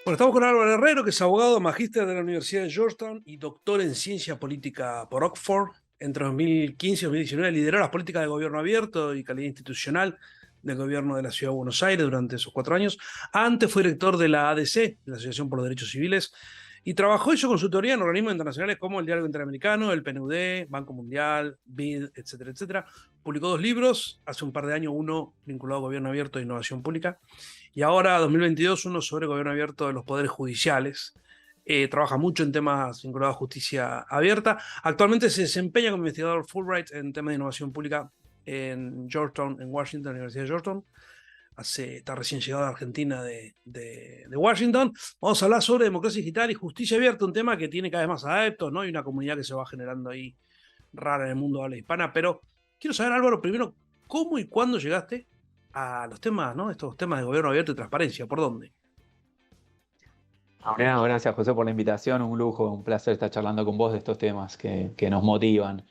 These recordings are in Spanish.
Bueno, estamos con Álvaro Herrero, que es abogado, magíster de la Universidad de Georgetown y doctor en ciencia política por Oxford. Entre 2015 y 2019 lideró las políticas de gobierno abierto y calidad institucional del gobierno de la Ciudad de Buenos Aires durante esos 4 años. Antes fue director de la ADC, la Asociación por los Derechos Civiles, y trabajó y hizo consultoría en organismos internacionales como el Diálogo Interamericano, el PNUD, Banco Mundial, BID, etcétera, etcétera. Publicó 2 libros, hace un par de años uno vinculado a gobierno abierto e innovación pública, y ahora, 2022, uno sobre gobierno abierto de los poderes judiciales. Trabaja mucho en temas vinculados a justicia abierta. Actualmente se desempeña como investigador Fulbright en temas de innovación pública en Georgetown, en Washington, la Universidad de Georgetown. Está recién llegado a Argentina de Washington. Vamos a hablar sobre democracia digital y justicia abierta, un tema que tiene cada vez más adeptos, ¿no? Hay una comunidad que se va generando ahí rara en el mundo de habla hispana. Pero quiero saber, Álvaro, primero, ¿cómo y cuándo llegaste a los temas, ¿no? Estos temas de gobierno abierto y transparencia? ¿Por dónde? Bueno, gracias José por la invitación, un lujo, un placer estar charlando con vos de estos temas que nos motivan.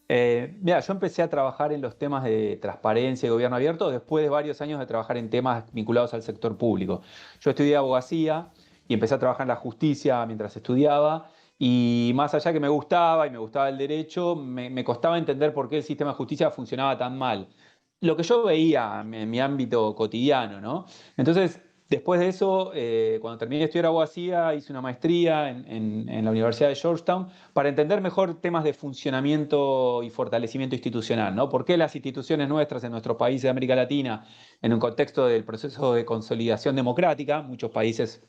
Mira, yo empecé a trabajar en los temas de transparencia y gobierno abierto después de varios años de trabajar en temas vinculados al sector público. Yo estudié abogacía y empecé a trabajar en la justicia mientras estudiaba, y más allá que me gustaba y me gustaba el derecho, me costaba entender por qué el sistema de justicia funcionaba tan mal. Lo que yo veía en mi ámbito cotidiano, ¿no? Entonces, después de eso, cuando terminé de estudiar abogacía, hice una maestría en la Universidad de Georgetown para entender mejor temas de funcionamiento y fortalecimiento institucional, ¿no? ¿Por qué las instituciones nuestras en nuestros países de América Latina, en un contexto del proceso de consolidación democrática, muchos países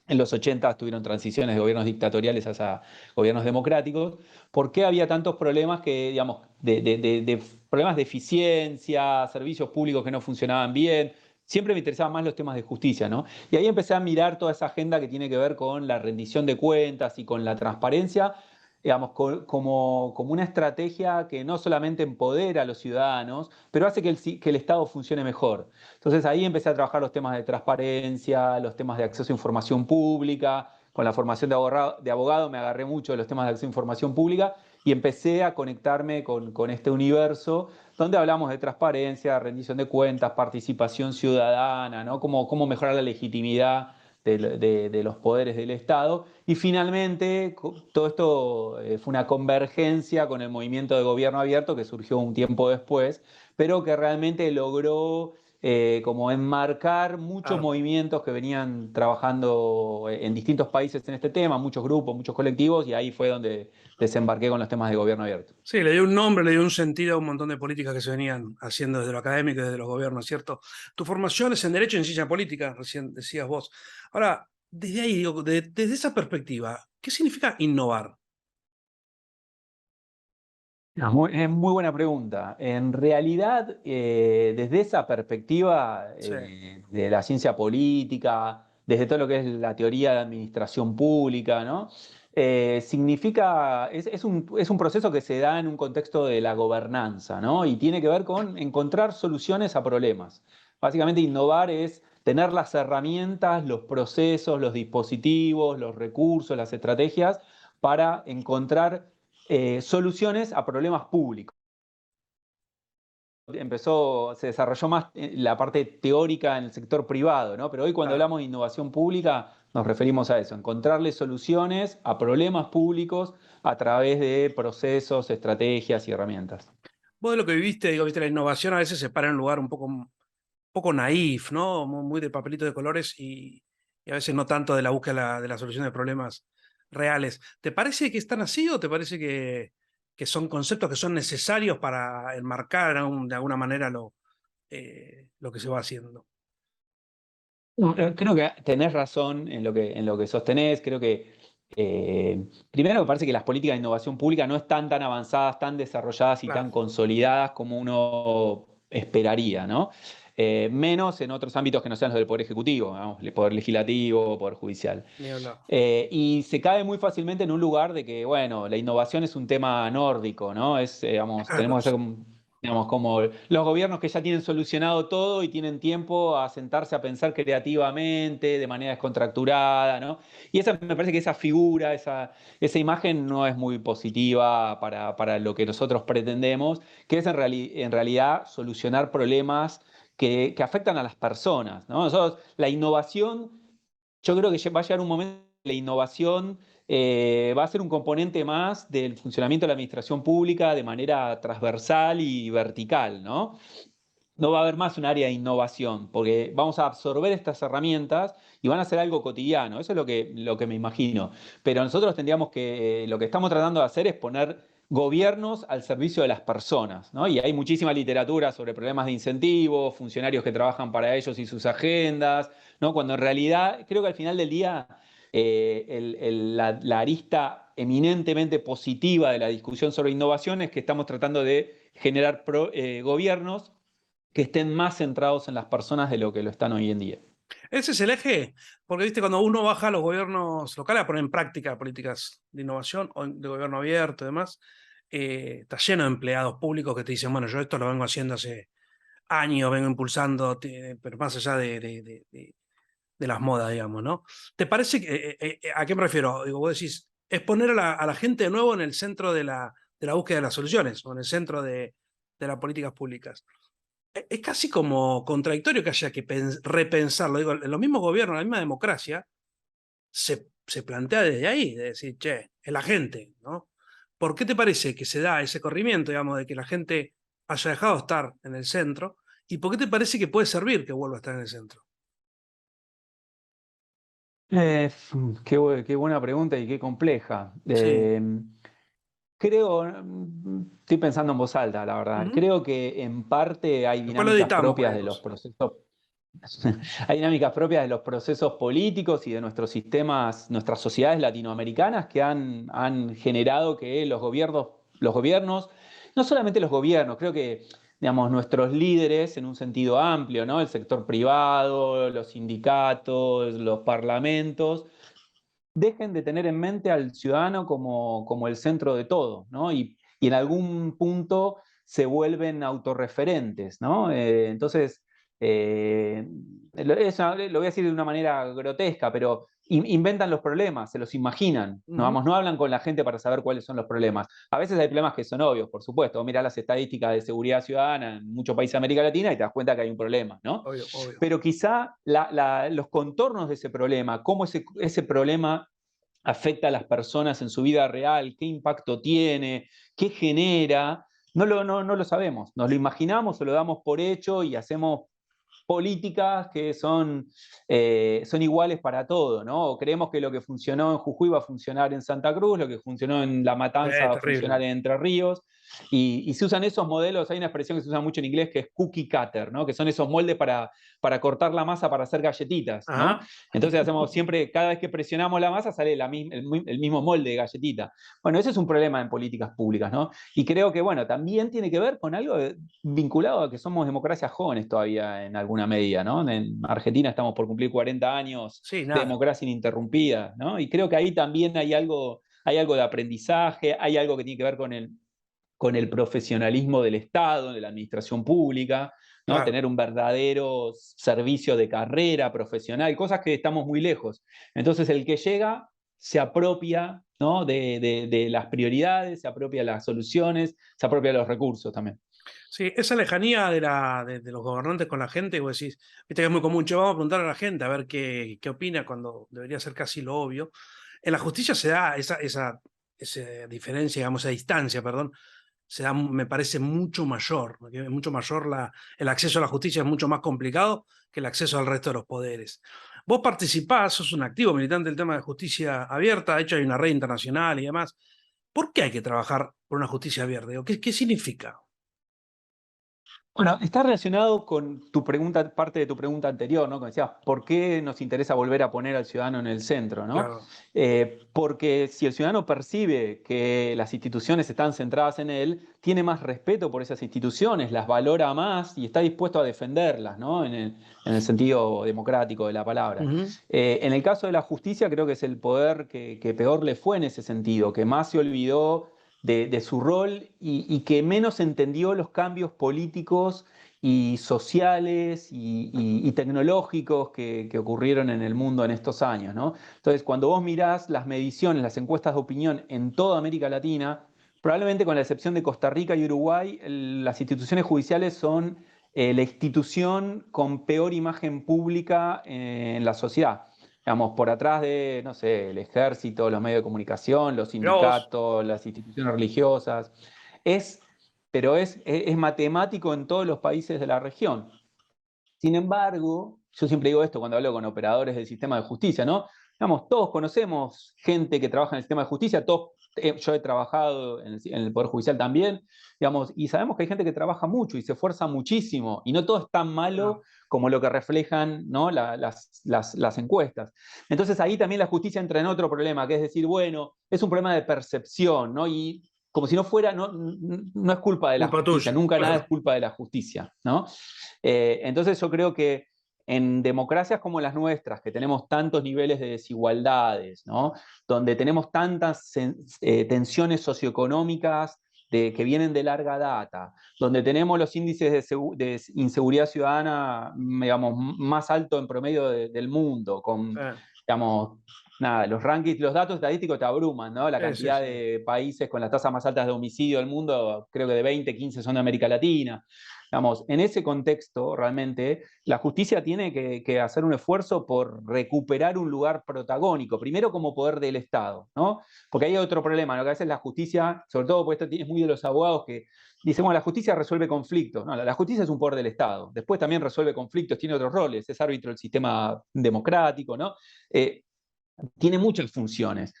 en los 80 tuvieron transiciones de gobiernos dictatoriales hacia gobiernos democráticos? ¿Por qué había tantos problemas que, digamos, de problemas de eficiencia, servicios públicos que no funcionaban bien? Siempre me interesaban más los temas de justicia, ¿no? Y ahí empecé a mirar toda esa agenda que tiene que ver con la rendición de cuentas y con la transparencia, digamos, como una estrategia que no solamente empodera a los ciudadanos, pero hace que el Estado funcione mejor. Entonces ahí empecé a trabajar los temas de transparencia, los temas de acceso a información pública. Con la formación de abogado me agarré mucho de los temas de acceso a información pública y empecé a conectarme con este universo donde hablamos de transparencia, rendición de cuentas, participación ciudadana, ¿no? Cómo mejorar la legitimidad de los poderes del Estado. Y finalmente, todo esto fue una convergencia con el movimiento de gobierno abierto que surgió un tiempo después, pero que realmente logró como enmarcar muchos Claro. movimientos que venían trabajando en distintos países en este tema, muchos grupos, muchos colectivos, y ahí fue donde desembarqué con los temas de gobierno abierto. Sí, le dio un nombre, le dio un sentido a un montón de políticas que se venían haciendo desde lo académico y desde los gobiernos, ¿cierto? Tu formación es en Derecho y en Ciencia Política, recién decías vos. Ahora, desde ahí, digo, desde esa perspectiva, ¿qué significa innovar? Es muy buena pregunta. En realidad, desde esa perspectiva Sí, de la ciencia política, desde todo lo que es la teoría de administración pública, ¿no? Es un proceso que se da en un contexto de la gobernanza, ¿no? Y tiene que ver con encontrar soluciones a problemas. Básicamente, innovar es tener las herramientas, los procesos, los dispositivos, los recursos, las estrategias para encontrar soluciones a problemas públicos. Se desarrolló más la parte teórica en el sector privado, ¿no? Pero hoy, cuando claro. hablamos de innovación pública, nos referimos a eso, encontrarle soluciones a problemas públicos a través de procesos, estrategias y herramientas. Vos de lo que viviste, digo, viste, la innovación a veces se para en un lugar un poco naif, ¿no? Muy de papelito de colores y a veces no tanto de la búsqueda de la solución de problemas reales. ¿Te parece que están así o te parece que son conceptos que son necesarios para enmarcar de alguna manera lo que se va haciendo? Creo que tenés razón en lo que sostenés. Creo que, primero, me parece que las políticas de innovación pública no están tan avanzadas, tan desarrolladas y tan Claro, consolidadas como uno esperaría, ¿no? Menos en otros ámbitos que no sean los del Poder Ejecutivo, ¿no? El Poder Legislativo, Poder Judicial. ni hablar. Y se cae muy fácilmente en un lugar de que, bueno, la innovación es un tema nórdico, ¿no? Digamos, Claro, tenemos que ser digamos, como los gobiernos que ya tienen solucionado todo y tienen tiempo a sentarse a pensar creativamente, de manera descontracturada, ¿no? Y me parece que esa figura, esa imagen no es muy positiva para lo que nosotros pretendemos, que es en realidad solucionar problemas que afectan a las personas, ¿no? La innovación yo creo que va a llegar un momento en que la innovación va a ser un componente más del funcionamiento de la administración pública de manera transversal y vertical, ¿no? No va a haber más un área de innovación, porque vamos a absorber estas herramientas y van a ser algo cotidiano. Eso es lo que me imagino. Pero nosotros tendríamos que, lo que estamos tratando de hacer es poner gobiernos al servicio de las personas, ¿no? Y hay muchísima literatura sobre problemas de incentivos, funcionarios que trabajan para ellos y sus agendas, ¿no? Cuando en realidad creo que al final del día la arista eminentemente positiva de la discusión sobre innovación es que estamos tratando de generar gobiernos que estén más centrados en las personas de lo que lo están hoy en día. Ese es el eje, porque viste, cuando uno baja a los gobiernos locales a poner en práctica políticas de innovación o de gobierno abierto y demás, está lleno de empleados públicos que te dicen, bueno, yo esto lo vengo haciendo hace años, vengo impulsando, pero más allá de las modas, digamos, ¿no? ¿Te parece que, a qué me refiero? Digo, vos decís, es poner a la gente de nuevo en el centro de la búsqueda de las soluciones o en el centro de las políticas públicas. Es casi como contradictorio que haya que repensarlo. Digo, en los mismos gobiernos, la misma democracia, se plantea desde ahí, de decir, che, es la gente, ¿no? ¿Por qué te parece que se da ese corrimiento, digamos, de que la gente haya dejado de estar en el centro? ¿Y por qué te parece que puede servir que vuelva a estar en el centro? Eh, qué buena pregunta y qué compleja. Sí. Creo, estoy pensando en voz alta, la verdad. Ujú. Creo que en parte hay Después lo dinámicas editamos propias de cualquier los cosa. procesos. Hay dinámicas propias de los procesos políticos y de nuestros sistemas, nuestras sociedades latinoamericanas que han generado que los gobiernos, no solamente los gobiernos, creo que digamos, nuestros líderes en un sentido amplio, ¿no? El sector privado, los sindicatos, los parlamentos, dejen de tener en mente al ciudadano como el centro de todo, ¿no? Y en algún punto se vuelven autorreferentes, ¿no? Entonces, lo voy a decir de una manera grotesca, pero inventan los problemas, se los imaginan, ¿no? Ujú. Vamos, no hablan con la gente para saber cuáles son los problemas. A veces hay problemas que son obvios, por supuesto. Mirá las estadísticas de seguridad ciudadana en muchos países de América Latina y te das cuenta que hay un problema, ¿no? Obvio, obvio. Pero quizá los contornos de ese problema, cómo ese problema afecta a las personas en su vida real, qué impacto tiene, qué genera, no lo sabemos. Nos lo imaginamos o lo damos por hecho y hacemos políticas que son iguales para todo, ¿no? O creemos que lo que funcionó en Jujuy va a funcionar en Santa Cruz, lo que funcionó en La Matanza va a funcionar Terrible. en Entre Ríos, y se usan esos modelos, hay una expresión que se usa mucho en inglés que es cookie cutter, ¿no? Que son esos moldes para cortar la masa para hacer galletitas, ¿no? Ajá. Entonces hacemos siempre, cada vez que presionamos la masa sale el mismo molde de galletita. Bueno, ese es un problema en políticas públicas, ¿no? Y creo que, bueno, también tiene que ver con algo vinculado a que somos democracias jóvenes todavía en alguna medida, ¿no? En Argentina estamos por cumplir 40 años Sí, de nada. democracia ininterrumpida, ¿no? Y creo que ahí también hay algo de aprendizaje, hay algo que tiene que ver con el profesionalismo del Estado, de la administración pública, ¿no? Claro. Tener un verdadero servicio de carrera profesional, cosas que estamos muy lejos. Entonces el que llega se apropia, ¿no? de las prioridades, se apropia de las soluciones, se apropia de los recursos también. Sí, esa lejanía de los gobernantes con la gente, vos decís, viste que es muy común, che, vamos a preguntar a la gente a ver qué opina cuando debería ser casi lo obvio. En la justicia se da esa diferencia, digamos, esa distancia, perdón, se da, me parece, mucho mayor, porque es mucho mayor el acceso a la justicia, es mucho más complicado que el acceso al resto de los poderes. Vos participás, sos un activo militante del tema de justicia abierta, de hecho hay una red internacional y demás. ¿Por qué hay que trabajar por una justicia abierta? Digo, ¿qué significa? Bueno, está relacionado con tu pregunta, parte de tu pregunta anterior, ¿no? Que decías, ¿por qué nos interesa volver a poner al ciudadano en el centro, ¿no? Claro. Porque si el ciudadano percibe que las instituciones están centradas en él, tiene más respeto por esas instituciones, las valora más y está dispuesto a defenderlas, ¿no? En el sentido democrático de la palabra. Ujú. En el caso de la justicia, creo que es el poder que peor le fue en ese sentido, que más se olvidó de su rol y que menos entendió los cambios políticos y sociales y tecnológicos que ocurrieron en el mundo en estos años, ¿no? Entonces, cuando vos mirás las mediciones, las encuestas de opinión en toda América Latina, probablemente con la excepción de Costa Rica y Uruguay, las instituciones judiciales son la institución con peor imagen pública en la sociedad. digamos, por atrás de, no sé, el ejército, los medios de comunicación, los Mirá vos. sindicatos, las instituciones religiosas. Es, pero es matemático en todos los países de la región. Sin embargo, yo siempre digo esto cuando hablo con operadores del sistema de justicia, ¿no? Digamos, todos conocemos gente que trabaja en el sistema de justicia, yo he trabajado en el Poder Judicial también, digamos, y sabemos que hay gente que trabaja mucho y se esfuerza muchísimo, y no todo es tan malo No, como lo que reflejan, ¿no? Las encuestas. Entonces ahí también la justicia entra en otro problema, que es decir, bueno, es un problema de percepción, ¿no? Y como si no fuera, no es culpa de la culpa justicia, tuya, nunca nada es claro. culpa de la justicia, ¿no? Entonces yo creo que en democracias como las nuestras, que tenemos tantos niveles de desigualdades, ¿no? Donde tenemos tantas tensiones socioeconómicas que vienen de larga data, donde tenemos los índices de inseguridad ciudadana, digamos, más altos en promedio del mundo, con, digamos, nada, los rankings, los datos estadísticos te abruman, ¿no? La Sí, cantidad sí. de países con las tasas más altas de homicidio del mundo, creo que de 20, 15 son de América Latina. Digamos, en ese contexto, realmente, la justicia tiene que hacer un esfuerzo por recuperar un lugar protagónico, primero como poder del Estado, ¿no? Porque hay otro problema, ¿no? Que a veces la justicia, sobre todo porque esto es muy de los abogados que dicen, bueno, la justicia resuelve conflictos. No, la justicia es un poder del Estado. Después también resuelve conflictos, tiene otros roles, es árbitro del sistema democrático, ¿no? Tiene muchas funciones,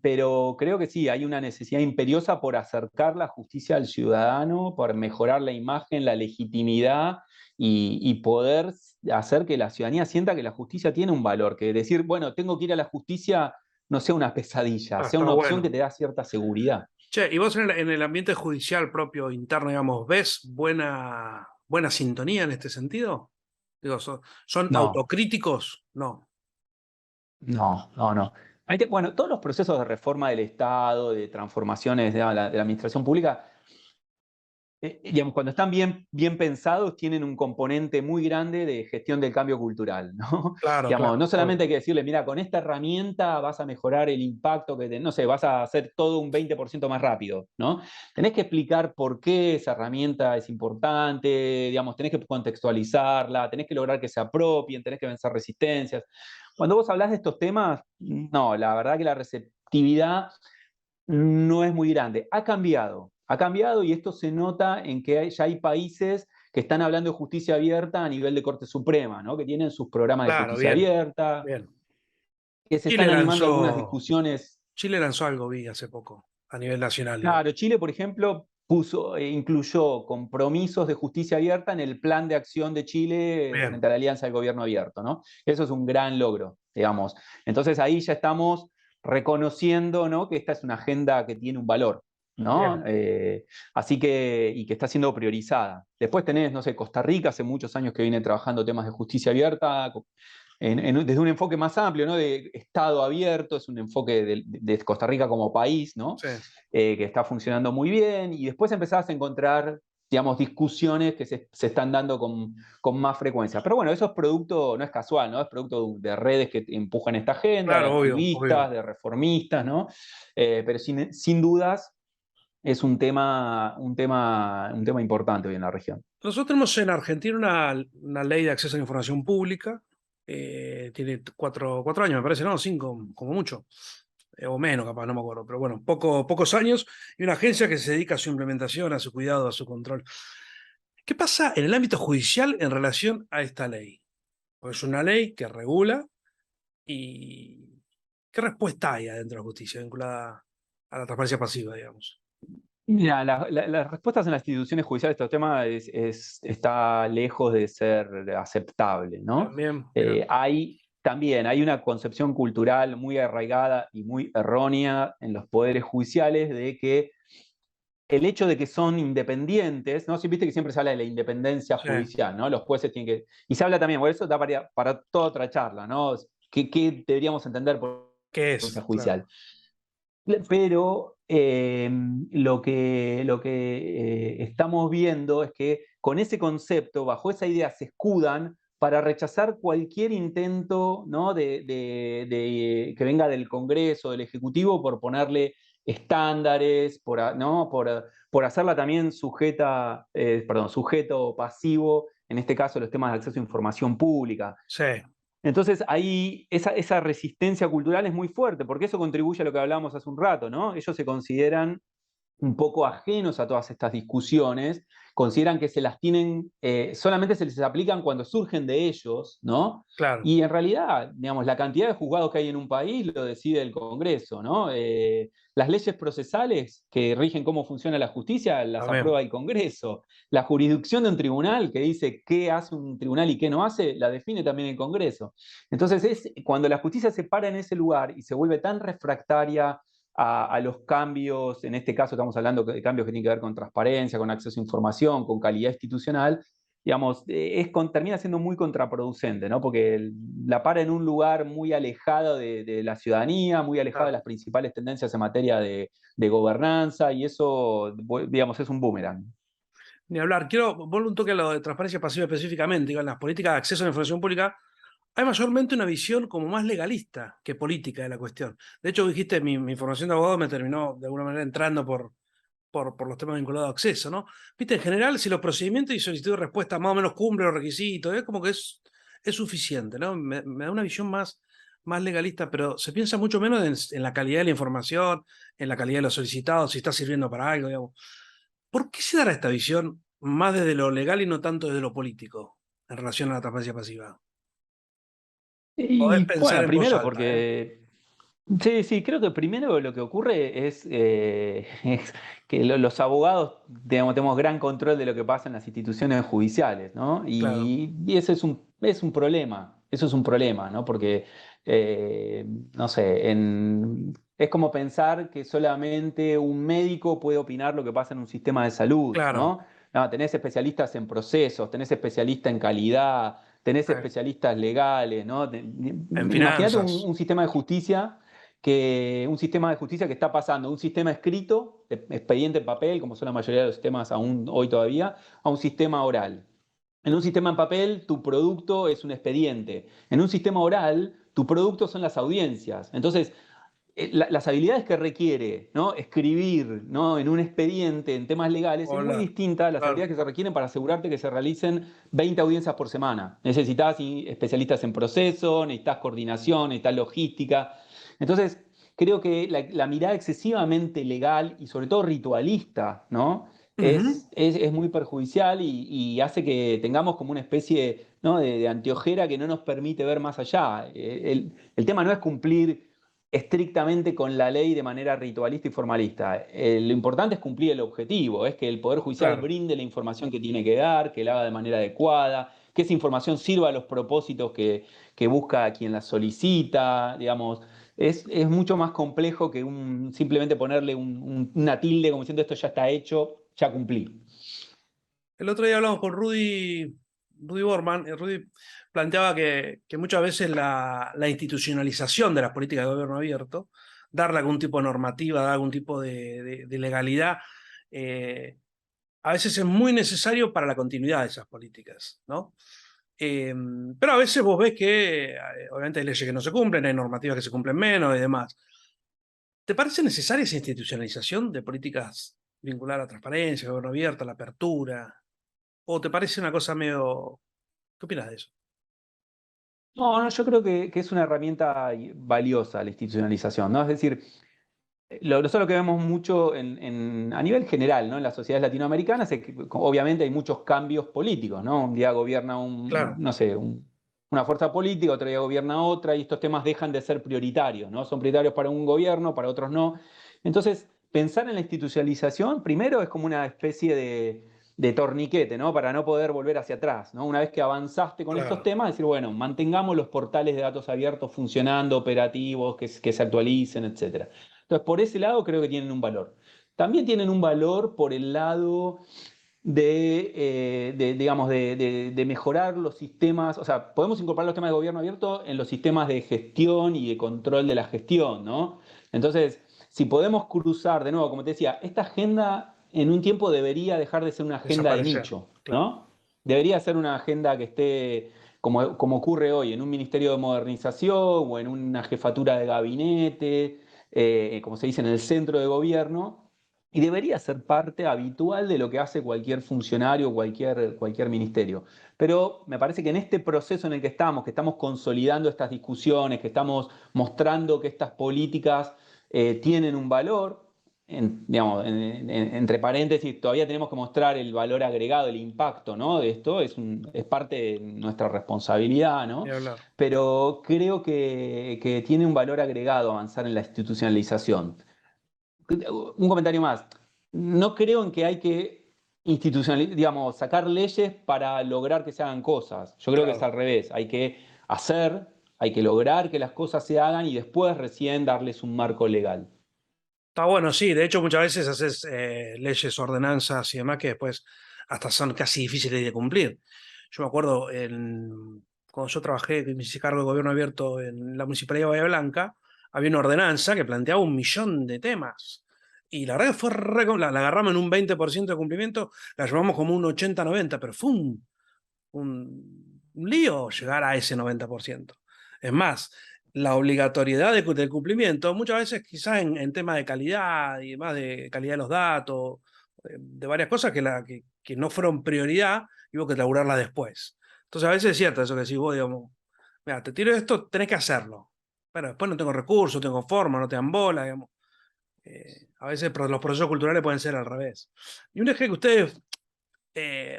pero creo que sí, hay una necesidad imperiosa por acercar la justicia al ciudadano, por mejorar la imagen, la legitimidad y poder hacer que la ciudadanía sienta que la justicia tiene un valor, que decir, bueno, tengo que ir a la justicia no sea una pesadilla, sea Está una opción que bueno. te da cierta seguridad. Che, y vos en el ambiente judicial propio interno, digamos, ¿ves buena sintonía en este sentido? Digo, ¿son No, autocríticos? No. no. Bueno, todos los procesos de reforma del Estado, de transformaciones de la administración pública, digamos, cuando están bien pensados, tienen un componente muy grande de gestión del cambio cultural, ¿no? Claro, Digamos, no claro, solamente obvio. hay que decirle, mira, con esta herramienta vas a mejorar el impacto no sé, vas a hacer todo un 20% más rápido, ¿no? Tenés que explicar por qué esa herramienta es importante, digamos, tenés que contextualizarla, tenés que lograr que se apropien, tenés que vencer resistencias. Cuando vos hablás de estos temas, no, la verdad que la receptividad no es muy grande. Ha cambiado y esto se nota en que ya hay países que están hablando de justicia abierta a nivel de Corte Suprema, ¿no? Que tienen sus programas de Claro, justicia bien, abierta, bien. que se Chile están animando algunas lanzó, discusiones. Chile lanzó algo, vi hace poco, a nivel nacional, digo. Claro, Chile, por ejemplo, incluyó compromisos de justicia abierta en el plan de acción de Chile Bien, frente a la Alianza del Gobierno Abierto, ¿no? Eso es un gran logro, digamos. Entonces ahí ya estamos reconociendo, ¿no? Que esta es una agenda que tiene un valor, ¿no? bien, Así que, y que está siendo priorizada. Después tenés, no sé, Costa Rica, hace muchos años que viene trabajando temas de justicia abierta, desde un enfoque más amplio, ¿no? De Estado abierto, es un enfoque de Costa Rica como país, ¿no? sí. Que está funcionando muy bien, y después empezás a encontrar, digamos, discusiones que se están dando con más frecuencia. Pero bueno, eso es producto, no es casual, ¿no? Es producto de redes que empujan esta agenda, de Claro, obvio, activistas, obvio. de reformistas, ¿no? Pero sin dudas es un tema importante hoy en la región. Nosotros tenemos en Argentina una ley de acceso a la información pública. Tiene cuatro años, me parece, ¿no? Cinco, como mucho. O menos, capaz, no me acuerdo. Pero bueno, pocos años. Y una agencia que se dedica a su implementación, a su cuidado, a su control. ¿Qué pasa en el ámbito judicial en relación a esta ley? Pues es una ley que regula y ¿qué respuesta hay adentro de la justicia vinculada a la transparencia pasiva, digamos? Mira, las respuestas en las instituciones judiciales a estos temas está lejos de ser aceptable, ¿no? También, mira, Hay una concepción cultural muy arraigada y muy errónea en los poderes judiciales de que el hecho de que son independientes, ¿no? Si viste que siempre se habla de la independencia sí. judicial, ¿no? Los jueces tienen que... Y se habla también, por eso da para toda otra charla, ¿no? ¿Qué deberíamos entender por ¿Qué independencia es? Claro. judicial? Pero lo que estamos viendo es que con ese concepto, bajo esa idea, se escudan para rechazar cualquier intento, ¿no? Que venga del Congreso, del Ejecutivo, por ponerle estándares, ¿no? Por hacerla también sujeto pasivo, en este caso los temas de acceso a información pública. Sí, Entonces ahí esa resistencia cultural es muy fuerte, porque eso contribuye a lo que hablábamos hace un rato, ¿no? Ellos se consideran un poco ajenos a todas estas discusiones, consideran que se las tienen, solamente se les aplican cuando surgen de ellos, ¿no? Claro, Y en realidad, digamos, la cantidad de juzgados que hay en un país lo decide el Congreso, ¿no? Las leyes procesales que rigen cómo funciona la justicia las también. aprueba el Congreso. La jurisdicción de un tribunal que dice qué hace un tribunal y qué no hace, la define también el Congreso. Entonces es cuando la justicia se para en ese lugar y se vuelve tan refractaria a los cambios, en este caso estamos hablando de cambios que tienen que ver con transparencia, con acceso a información, con calidad institucional, digamos, termina siendo muy contraproducente, ¿no? Porque la para en un lugar muy alejado de la ciudadanía, muy alejado de Claro. las principales tendencias en materia de gobernanza, y eso, digamos, es un boomerang. Ni hablar. Quiero volver un toque a lo de transparencia pasiva específicamente. Digo, en las políticas de acceso a la información pública hay mayormente una visión como más legalista que política de la cuestión. De hecho, dijiste, mi formación de abogado me terminó de alguna manera entrando por los temas vinculados a acceso, ¿no? Viste, en general, si los procedimientos y solicitud de respuesta más o menos cumplen los requisitos, es como que es suficiente, ¿no? Me da una visión más legalista, pero se piensa mucho menos en la calidad de la información, en la calidad de los solicitados, si está sirviendo para algo, digamos. ¿Por qué se dará esta visión más desde lo legal y no tanto desde lo político en relación a la transparencia pasiva? Podés Y pensar bueno, en voz primero alta, ¿eh? porque sí, sí, creo que primero lo que ocurre es, es que los abogados digamos, tenemos gran control de lo que pasa en las instituciones judiciales, ¿no? Claro, Y ese es un problema, eso es un problema, ¿no? Porque, no sé, es como pensar que solamente un médico puede opinar lo que pasa en un sistema de salud, claro. ¿no? No, tenés especialistas en procesos, tenés especialistas en calidad, tenés especialistas legales, ¿no? En Imagínate finanzas. un sistema de justicia que está pasando de un sistema escrito, de expediente en papel, como son la mayoría de los sistemas aún hoy todavía, a un sistema oral. En un sistema en papel, tu producto es un expediente. En un sistema oral, tu producto son las audiencias. Entonces, las habilidades que requiere, ¿no? Escribir, ¿no? En un expediente, en temas legales, es muy Hablar. distinta a las Claro. habilidades que se requieren para asegurarte que se realicen 20 audiencias por semana. Necesitas especialistas en proceso, necesitas coordinación, necesitas logística. Entonces, creo que la mirada excesivamente legal y sobre todo ritualista, ¿no? Ujú. Es muy perjudicial y hace que tengamos como una especie, ¿no? de anteojera que no nos permite ver más allá. El tema no es cumplir estrictamente con la ley de manera ritualista y formalista. Lo importante es cumplir el objetivo, es que el Poder Judicial Claro. brinde la información que tiene que dar, que la haga de manera adecuada, que esa información sirva a los propósitos que busca quien la solicita, digamos. Es mucho más complejo que simplemente ponerle una tilde como diciendo esto ya está hecho, ya cumplí. El otro día hablamos con Rudy Borman, y Rudy planteaba que muchas veces la institucionalización de las políticas de gobierno abierto, darle algún tipo de normativa, dar algún tipo de legalidad, eh, a veces es muy necesario para la continuidad de esas políticas, ¿no? Eh, pero a veces vos ves que, obviamente, hay leyes que no se cumplen, hay normativas que se cumplen menos y demás. ¿Te parece necesaria esa institucionalización de políticas vinculadas a la transparencia, al gobierno abierto, a la apertura? ¿O te parece una cosa medio... ¿Qué opinas de eso? No, no, yo creo que es una herramienta valiosa la institucionalización, ¿no? Es decir, nosotros lo que vemos mucho a nivel general, ¿no? En las sociedades latinoamericanas es que obviamente hay muchos cambios políticos, ¿no? Un día gobierna Claro, no sé, una fuerza política, otro día gobierna otra, y estos temas dejan de ser prioritarios, ¿no? Son prioritarios para un gobierno, para otros no. Entonces, pensar en la institucionalización, primero es como una especie de torniquete, ¿no? Para no poder volver hacia atrás, ¿no? Una vez que avanzaste con estos claro. temas, decir, bueno, mantengamos los portales de datos abiertos funcionando, operativos, que se actualicen, etcétera. Entonces, por ese lado creo que tienen un valor. También tienen un valor por el lado digamos, de mejorar los sistemas, o sea, podemos incorporar los temas de gobierno abierto en los sistemas de gestión y de control de la gestión, ¿no? Entonces, si podemos cruzar, de nuevo, como te decía, esta agenda en un tiempo debería dejar de ser una agenda de Desaparecer. nicho, Claro. ¿no? Debería ser una agenda que esté, como ocurre hoy, en un ministerio de modernización o en una jefatura de gabinete, como se dice, en el centro de gobierno, y debería ser parte habitual de lo que hace cualquier funcionario, cualquier ministerio. Pero me parece que en este proceso en el que estamos consolidando estas discusiones, que estamos mostrando que estas políticas tienen un valor, digamos, entre paréntesis, todavía tenemos que mostrar el valor agregado, el impacto, ¿no? De esto, es parte de nuestra responsabilidad, Ni ¿no? hablar. Pero creo que tiene un valor agregado avanzar en la institucionalización. Un comentario más. No creo en que hay que institucionalizar, digamos, sacar leyes para lograr que se hagan cosas. Yo creo que es Claro. al revés. Hay que hacer, hay que lograr que las cosas se hagan y después recién darles un marco legal. Está bueno, sí. De hecho, muchas veces haces leyes, ordenanzas y demás que después hasta son casi difíciles de cumplir. Yo me acuerdo cuando yo trabajé, que me hice cargo de gobierno abierto en la Municipalidad de Bahía Blanca, había una ordenanza que planteaba 1 millón de temas. Y la verdad que fue la agarramos en un 20% de cumplimiento, la llevamos como un 80-90, pero fue un lío llegar a ese 90%. Es más, la obligatoriedad del cumplimiento, muchas veces quizás en temas de calidad y demás, de calidad de los datos, de varias cosas que no fueron prioridad y hubo que laburarla después. Entonces a veces es cierto eso que decís vos, digamos, mira, te tiro esto, tenés que hacerlo. Pero después no tengo recursos, no tengo forma, no te dan bola, digamos. A veces los procesos culturales pueden ser al revés. Y un eje que ustedes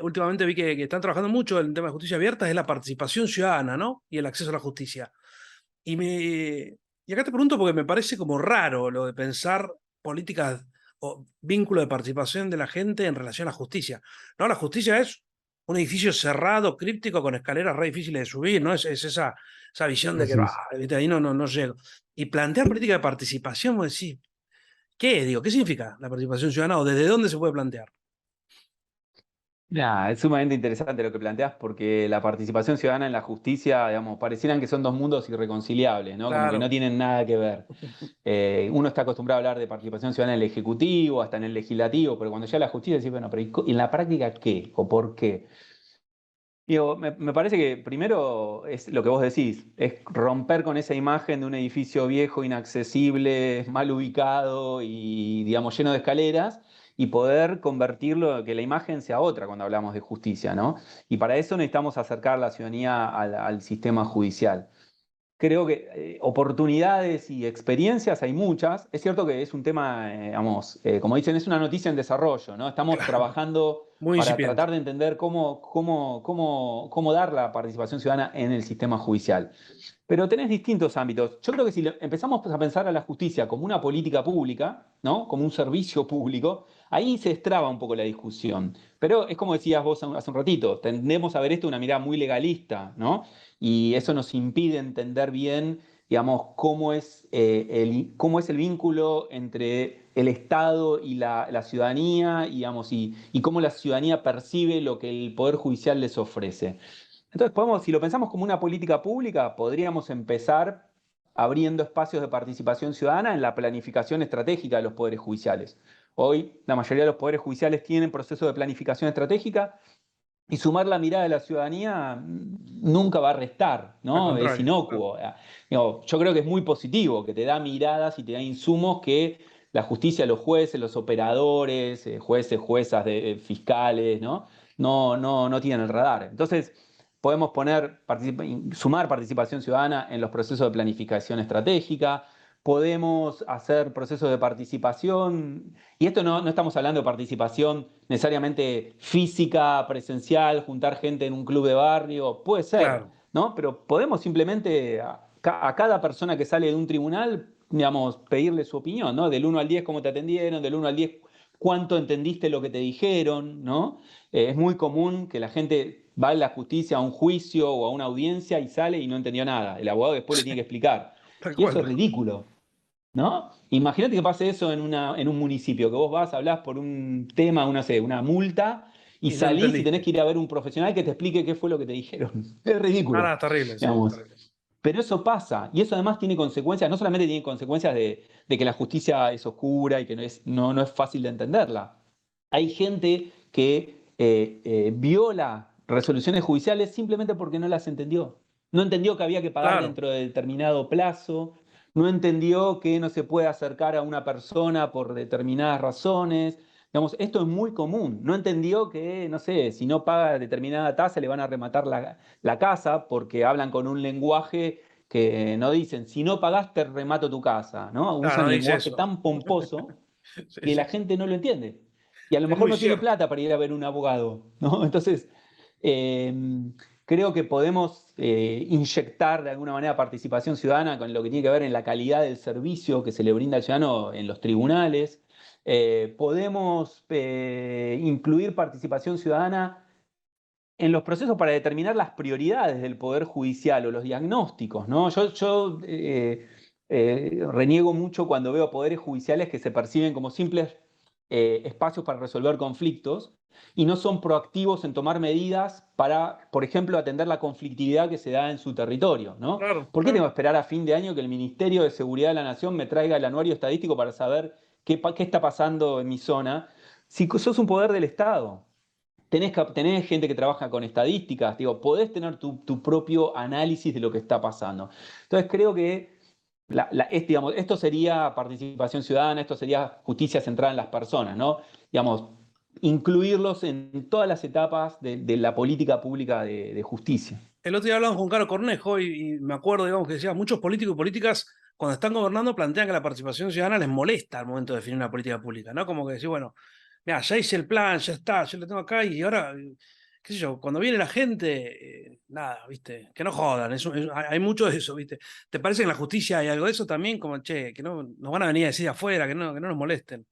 últimamente vi que están trabajando mucho en el tema de justicia abierta, es la participación ciudadana, ¿no? Y el acceso a la justicia. Y, me, y acá te pregunto porque me parece como raro lo de pensar políticas o vínculo de participación de la gente en relación a la justicia. No, la justicia es un edificio cerrado, críptico, con escaleras re difíciles de subir, ¿no? Es esa visión de que Así es. ¿viste? Ahí no llego. Y plantear política de participación, vos decís, ¿qué? Digo, ¿qué significa la participación ciudadana o desde dónde se puede plantear? Es sumamente interesante lo que planteas porque la participación ciudadana en la justicia, digamos, parecieran que son dos mundos irreconciliables, ¿no? Como que no Claro. tienen nada que ver. Uno está acostumbrado a hablar de participación ciudadana en el Ejecutivo, hasta en el Legislativo, pero cuando llega la justicia, decís, bueno, pero ¿y en la práctica qué? ¿O por qué? Digo, me parece que primero es lo que vos decís, es romper con esa imagen de un edificio viejo, inaccesible, mal ubicado y, digamos, lleno de escaleras y poder convertirlo, que la imagen sea otra cuando hablamos de justicia, ¿no? Y para eso necesitamos acercar la ciudadanía al sistema judicial. Creo que oportunidades y experiencias hay muchas. Es cierto que es un tema, como dicen, es una noticia en desarrollo, ¿no? Estamos Claro, trabajando muy para incipiente. tratar de entender cómo dar la participación ciudadana en el sistema judicial. Pero tenés distintos ámbitos. Yo creo que si empezamos a pensar a la justicia como una política pública, ¿no? Como un servicio público, ahí se destraba un poco la discusión. Pero es como decías vos hace un ratito, tendemos a ver esto de una mirada muy legalista, ¿no? Y eso nos impide entender bien, digamos, cómo es el vínculo entre el Estado y la ciudadanía, digamos, y cómo la ciudadanía percibe lo que el Poder Judicial les ofrece. Entonces, si lo pensamos como una política pública, podríamos empezar abriendo espacios de participación ciudadana en la planificación estratégica de los poderes judiciales. Hoy, la mayoría de los poderes judiciales tienen procesos de planificación estratégica y sumar la mirada de la ciudadanía nunca va a restar, Al ¿no? Es contrario. inocuo. Digo, yo creo que es muy positivo, que te da miradas y te da insumos que la justicia, los jueces, los operadores, jueces, juezas, fiscales, ¿no? No tienen el radar. Entonces, podemos sumar participación ciudadana en los procesos de planificación estratégica, podemos hacer procesos de participación, y esto no estamos hablando de participación necesariamente física, presencial, juntar gente en un club de barrio, puede ser, Claro. ¿no? Pero podemos simplemente a cada persona que sale de un tribunal, digamos, pedirle su opinión, ¿no? Del 1 al 10 cómo te atendieron, del 1 al 10 cuánto entendiste lo que te dijeron, ¿no? Es muy común que la gente va a la justicia a un juicio o a una audiencia y sale y no entendió nada. El abogado después le tiene que explicar. Tal Y cual, eso es tal cual. ridículo, ¿no? Imagínate que pase eso en un municipio, que vos vas, hablás por un tema, una multa, y Y no salís y tenés entendiste. que ir a ver un profesional que te explique qué fue lo que te dijeron. Es Nada, ridículo, terrible, sí, digamos. terrible. Pero eso pasa, y eso además tiene consecuencias, no solamente tiene consecuencias de que la justicia es oscura y que no es fácil de entenderla. Hay gente que viola resoluciones judiciales simplemente porque no las entendió. No entendió que había que pagar Claro. dentro de determinado plazo, no entendió que no se puede acercar a una persona por determinadas razones. Digamos, esto es muy común. No entendió que, no sé, si no paga determinada tasa le van a rematar la casa porque hablan con un lenguaje que no dicen, si no pagás te remato tu casa, ¿no? Claro, Usan no dice lenguaje eso. tan pomposo Sí, que la sí. gente no lo entiende. Y a lo Es mejor muy no tiene cierto. plata para ir a ver un abogado, ¿no? Entonces, eh, creo que podemos inyectar de alguna manera participación ciudadana con lo que tiene que ver en la calidad del servicio que se le brinda al ciudadano en los tribunales. Podemos incluir participación ciudadana en los procesos para determinar las prioridades del Poder Judicial o los diagnósticos, ¿no? Reniego mucho cuando veo poderes judiciales que se perciben como simples espacios para resolver conflictos y no son proactivos en tomar medidas para, por ejemplo, atender la conflictividad que se da en su territorio, ¿no? Claro, ¿Por qué tengo claro. que esperar a fin de año que el Ministerio de Seguridad de la Nación me traiga el anuario estadístico para saber qué está pasando en mi zona? Si sos un poder del Estado, tenés gente que trabaja con estadísticas, digo, podés tener tu propio análisis de lo que está pasando. Entonces creo que digamos, esto sería participación ciudadana, esto sería justicia centrada en las personas, ¿no? Digamos, incluirlos en todas las etapas de la política pública de justicia. El otro día hablamos con Caro Cornejo y me acuerdo, digamos, que decía, muchos políticos y políticas, cuando están gobernando, plantean que la participación ciudadana les molesta al momento de definir una política pública, ¿no? Como que decir, bueno, mira, ya hice el plan, ya está, yo lo tengo acá y ahora, qué sé yo, cuando viene la gente, nada, ¿viste? Que no jodan, hay mucho de eso, ¿viste? ¿Te parece que en la justicia hay algo de eso también? Como, che, que no nos van a venir a decir de afuera, que no nos molesten.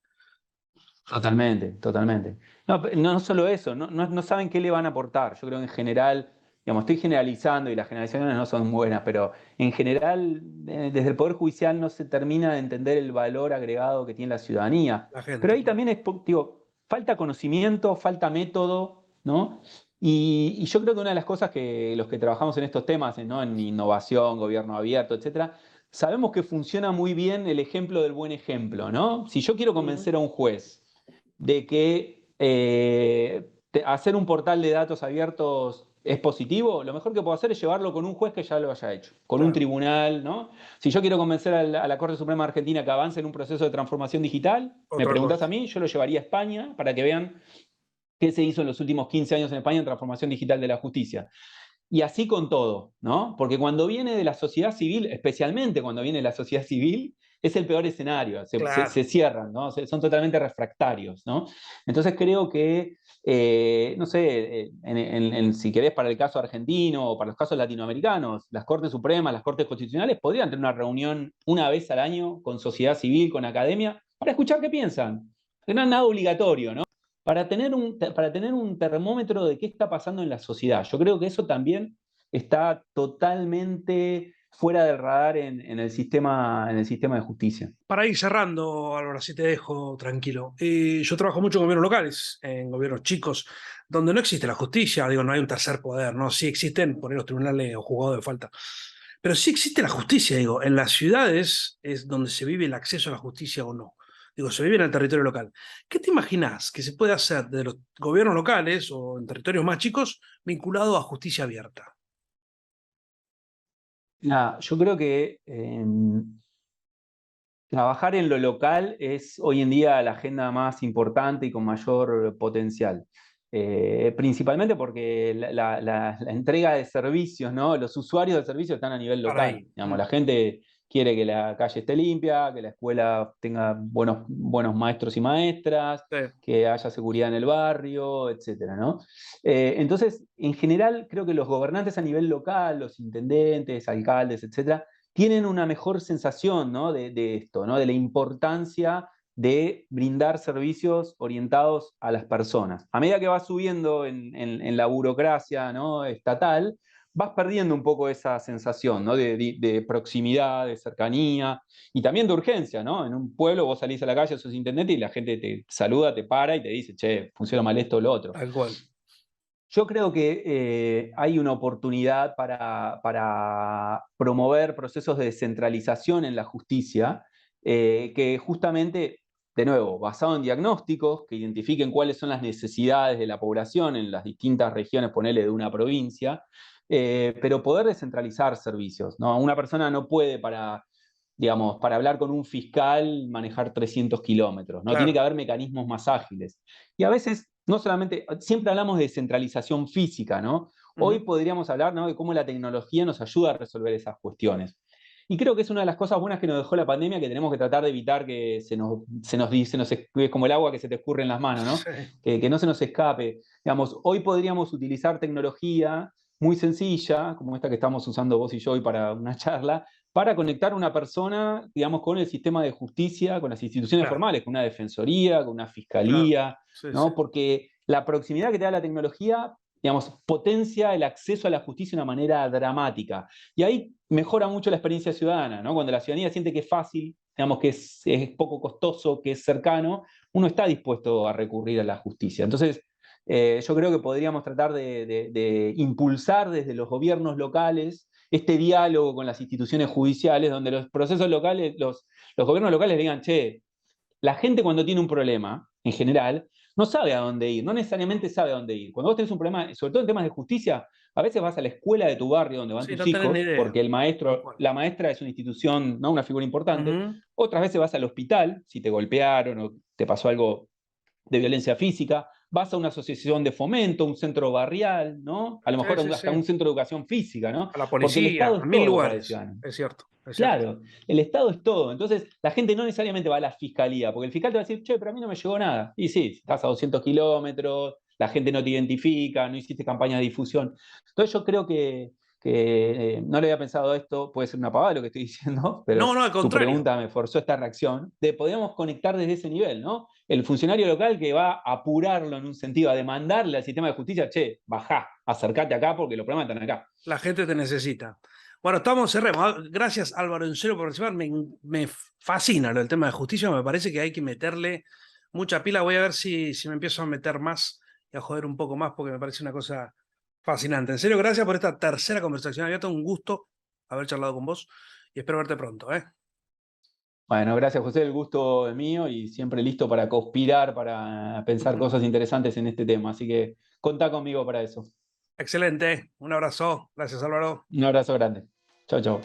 Totalmente, totalmente. No, no solo eso, no saben qué le van a aportar. Yo creo que en general, digamos, estoy generalizando y las generalizaciones no son buenas, pero en general, desde el Poder Judicial no se termina de entender el valor agregado que tiene la ciudadanía. La Pero gente, ahí claro. también es, digo, falta conocimiento, falta método, ¿no? Y yo creo que una de las cosas que los que trabajamos en estos temas, ¿no? En innovación, gobierno abierto, etcétera, sabemos que funciona muy bien el ejemplo del buen ejemplo, ¿no? Si yo quiero Ujú. convencer a un juez de que hacer un portal de datos abiertos es positivo, lo mejor que puedo hacer es llevarlo con un juez que ya lo haya hecho, con un Claro, tribunal, ¿no? Si yo quiero convencer a la Corte Suprema de Argentina que avance en un proceso de transformación digital, me otra preguntas a cosa. mí, yo lo llevaría a España para que vean qué se hizo en los últimos 15 años en España en transformación digital de la justicia. Y así con todo, ¿no? Porque cuando viene de la sociedad civil, especialmente cuando viene de la sociedad civil, es el peor escenario, Claro. se cierran, ¿no? Son totalmente refractarios, ¿no? Entonces creo que, no sé, si querés para el caso argentino o para los casos latinoamericanos, las Cortes Supremas, las Cortes Constitucionales podrían tener una reunión una vez al año con sociedad civil, con academia, para escuchar qué piensan. Que no es nada obligatorio, ¿no? Para tener un termómetro de qué está pasando en la sociedad. Yo creo que eso también está totalmente fuera del radar en el sistema de justicia. Para ir cerrando, Álvaro, así te dejo tranquilo. Yo trabajo mucho en gobiernos locales, en gobiernos chicos, donde no existe la justicia, digo, no hay un tercer poder, ¿no? Sí existen por ahí los tribunales o juzgados de falta, pero sí existe la justicia, digo, en las ciudades es donde se vive el acceso a la justicia o no. Digo, se vive en el territorio local. ¿Qué te imaginas que se puede hacer de los gobiernos locales o en territorios más chicos vinculado a justicia abierta? Nada, yo creo que trabajar en lo local es hoy en día la agenda más importante y con mayor potencial. Principalmente porque la entrega de servicios, ¿no? Los usuarios de servicios están a nivel Para local. ahí. Digamos, la gente quiere que la calle esté limpia, que la escuela tenga buenos maestros y maestras, Sí. que haya seguridad en el barrio, etcétera, ¿no? Entonces, en general, creo que los gobernantes a nivel local, los intendentes, alcaldes, etcétera, tienen una mejor sensación, ¿no? de esto, ¿no? De la importancia de brindar servicios orientados a las personas. A medida que vas subiendo en la burocracia, ¿no? estatal, vas perdiendo un poco esa sensación, ¿no? de proximidad, de cercanía y también de urgencia, ¿no? En un pueblo vos salís a la calle, sos intendente y la gente te saluda, te para y te dice, che, funciona mal esto o lo otro. Tal cual. Yo creo que hay una oportunidad para promover procesos de descentralización en la justicia, que justamente, de nuevo, basado en diagnósticos que identifiquen cuáles son las necesidades de la población en las distintas regiones, ponele de una provincia, pero poder descentralizar servicios, ¿no? Una persona no puede digamos, para hablar con un fiscal, manejar 300 kilómetros, ¿no? Tiene Claro. que haber mecanismos más ágiles. Y a veces, no solamente, siempre hablamos de descentralización física, ¿no? Hoy Ujú. podríamos hablar, ¿no?, de cómo la tecnología nos ayuda a resolver esas cuestiones. Y creo que es una de las cosas buenas que nos dejó la pandemia, que tenemos que tratar de evitar que es como el agua que se te escurre en las manos, ¿no? Sí, Que no se nos escape. Digamos, hoy podríamos utilizar tecnología muy sencilla, como esta que estamos usando vos y yo hoy para una charla, para conectar a una persona, digamos, con el sistema de justicia, con las instituciones claro, formales, con una defensoría, con una claro. fiscalía, Sí, sí. ¿no? Porque la proximidad que te da la tecnología, digamos, potencia el acceso a la justicia de una manera dramática. Y ahí mejora mucho la experiencia ciudadana, ¿no? Cuando la ciudadanía siente que es fácil, digamos, que es poco costoso, que es cercano, uno está dispuesto a recurrir a la justicia. Entonces, yo creo que podríamos tratar de impulsar desde los gobiernos locales este diálogo con las instituciones judiciales, donde los procesos locales, los gobiernos locales digan, che, la gente cuando tiene un problema, en general, no sabe a dónde ir, no necesariamente sabe a dónde ir. Cuando vos tenés un problema, sobre todo en temas de justicia, a veces vas a la escuela de tu barrio donde van Sí, tus no tenés ni hijos, idea. porque el Tal maestro, cual. la maestra es una institución, ¿no?, una figura importante. Ujú. Otras veces vas al hospital, si te golpearon o te pasó algo de violencia física, vas a una asociación de fomento, un centro barrial, ¿no? A lo Sí, mejor sí, hasta sí. un centro de educación física, ¿no? A la Porque el policía, Estado a es 1000 todo para el lugares. ciudadano. Es cierto, es cierto. Claro, el Estado es todo. Entonces, la gente no necesariamente va a la fiscalía, porque el fiscal te va a decir, che, pero a mí no me llegó nada. Y sí, estás a 200 kilómetros, la gente no te identifica, no hiciste campaña de difusión. Entonces, yo creo que no le había pensado esto, puede ser una pavada lo que estoy diciendo, No, pero no, al tu contrario. pregunta me forzó esta reacción, de podemos conectar desde ese nivel, ¿no? El funcionario local que va a apurarlo en un sentido, a demandarle al sistema de justicia, che, bajá, acercate acá porque los problemas están acá. La gente te necesita. Bueno, estamos, cerremos. Gracias, Álvaro, en serio, por participar. Me fascina lo del tema de justicia. Me parece que hay que meterle mucha pila. Voy a ver si me empiezo a meter más y a joder un poco más, porque me parece una cosa fascinante. En serio, gracias por esta tercera conversación abierta. Un gusto haber charlado con vos y espero verte pronto, ¿eh? Bueno, gracias José, el gusto es mío y siempre listo para conspirar, para pensar Ujú. cosas interesantes en este tema. Así que contá conmigo para eso. Excelente. Un abrazo. Gracias, Álvaro. Un abrazo grande. Chao, chao.